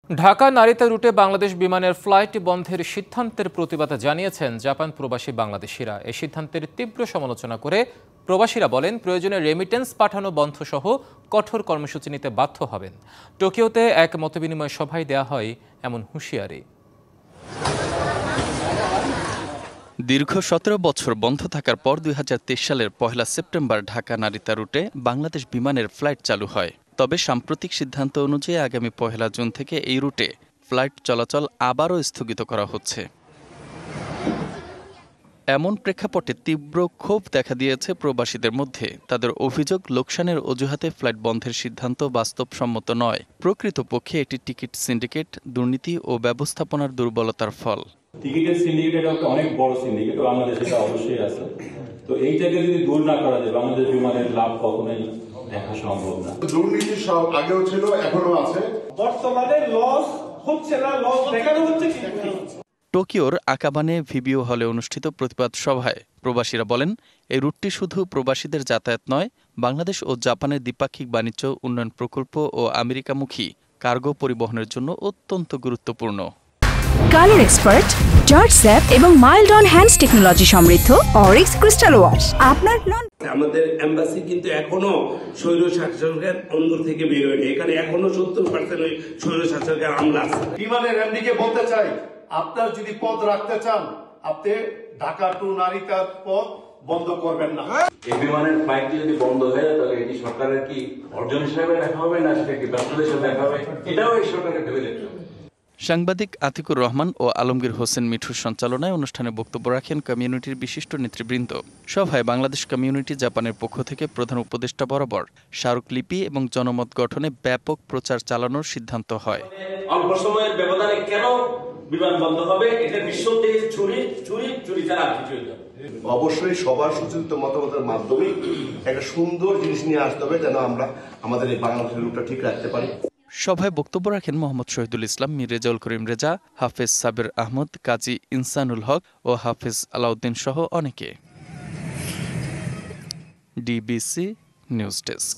Dhaka Narita রুটে বাংলাদেশ বিমানের flight বন্ধের সিদ্ধান্তের প্রতিবাদ জানিয়েছেন জাপান প্রবাসী বাংলাদেশিরা। এই সিদ্ধান্তের তীব্র সমালোচনা করে প্রবাসীরা বলেন, প্রয়োজনে রেমিটেন্স পাঠানো বন্ধসহ কঠোর কর্মসূচি নিতে বাধ্য হবেন। টোকিওতে এক মতবিনিময় সভায় দেয়া হয় এমন হুঁশিয়ারি। দীর্ঘ ১৭ বছর বন্ধ থাকার পর ২০২৩ সালের ১ সেপ্টেম্বর ঢাকা নারিতা রুটে বাংলাদেশ বিমানের ফ্লাইট চালু হয়। তবে সাম্প্রতিক সিদ্ধান্ত অনুযায়ী আগামী ১ জুন থেকে এই রুটে ফ্লাইট চলাচল আবারও স্থগিত করা হচ্ছে। এমন প্রেক্ষাপটে তীব্র ক্ষোভ দেখা দিয়েছে প্রবাসীদের মধ্যে। তাদের অভিযোগ, লোকসানের অজুহাতে ফ্লাইট বন্ধের সিদ্ধান্ত বাস্তবসম্মত নয়। প্রকৃতপক্ষে এটি টিকিট সিন্ডিকেট, দুর্নীতি ও ব্যবস্থাপনার দুর্বলতার ফল। টিকিটের সিন্ডিকেট একটা অনেক বড় সিন্ডিকেট, বাংলাদেশে এটা অবশ্যই আছে। তো এইটাকে যদি দূর না করা যায়, বাংলাদেশ বিমানের লাভ কখনোই দেখা সম্ভব না। দুর্নীতি সব আগেও ছিল, এখনো আছে। বর্তমানে লস হচ্ছে না, লস দেখানো হচ্ছে। টোকিওর আকাবানে ভিবিও হলে অনুষ্ঠিত প্রতিবাদ সভায় প্রবাসীরা বলেন, এই রুটটি শুধু প্রবাসীদের যাতায়াত নয়, বাংলাদেশ ও জাপানের দ্বিপাক্ষিক বাণিজ্য উন্নয়ন প্রকল্প ও আমেরিকামুখী কার্গো পরিবহনের জন্য অত্যন্ত গুরুত্বপূর্ণ। কালার এক্সপার্ট, জর্জ স্যাপ এবং মাইল্ড অন হ্যান্ডস টেকনোলজি সমৃদ্ধ অরিক্স ক্রিস্টাল ওয়াশ আপনার আমাদের এম্বাসি কিন্তু এখনো স্বৈরশাসকের অন্দর থেকে বের হয়নি। এখানে এখনো 70% ওই স্বৈরশাসকের আমলা আছে। বিমানের এমডিকে বলতে চাই, আপনার যদি পদ রাখতে চান, আপনি ঢাকা টু নারিতার পথ বন্ধ করবেন না। এই বিমানের ফ্লাইট যদি বন্ধ হয়ে যায়, তাহলে এটি সরকারের কি অর্জন হিসাবে দেখা হবে না সেটা কি ব্যর্থতা হিসেবে দেখা হবে, এটাও এই সরকারের ভেবে দেখতে হবে। সাংবাদিক আতিকুর রহমান ও আলমগীর হোসেন মিঠুর সঞ্চালনায় অনুষ্ঠানে বক্তব্য রাখেন কমিউনিটির বিশিষ্ট নেতৃবৃন্দ। সভায় বাংলাদেশ কমিউনিটি জাপানের পক্ষ থেকে প্রধান উপদেষ্টা বরাবর স্মারকলিপি এবং জনমত গঠনে ব্যাপক প্রচার চালানোর সিদ্ধান্ত হয়। অল্প সময়ের ব্যবধানে কেন বিমান বন্ধ হবে, এটা নিঃসন্দেহে চুরি ছাড়া কিছু হইল। অবশ্যই সবার সচেতন মতামতের মাধ্যমে একটা সুন্দর জিনিস নিয়ে আসতে হবে, যেন আমরা আমাদের এই বাংলাদেশের রূপটা ঠিক রাখতে পারি। সভায় বক্তব্য রাখেন মোহাম্মদ শহীদুল ইসলাম, মীর রেজাউল করিম রেজা, হাফেজ সাবের আহমদ, কাজী ইনসানুল হক ও হাফেজ আলাউদ্দিন সহ অনেকে। DBC news desk.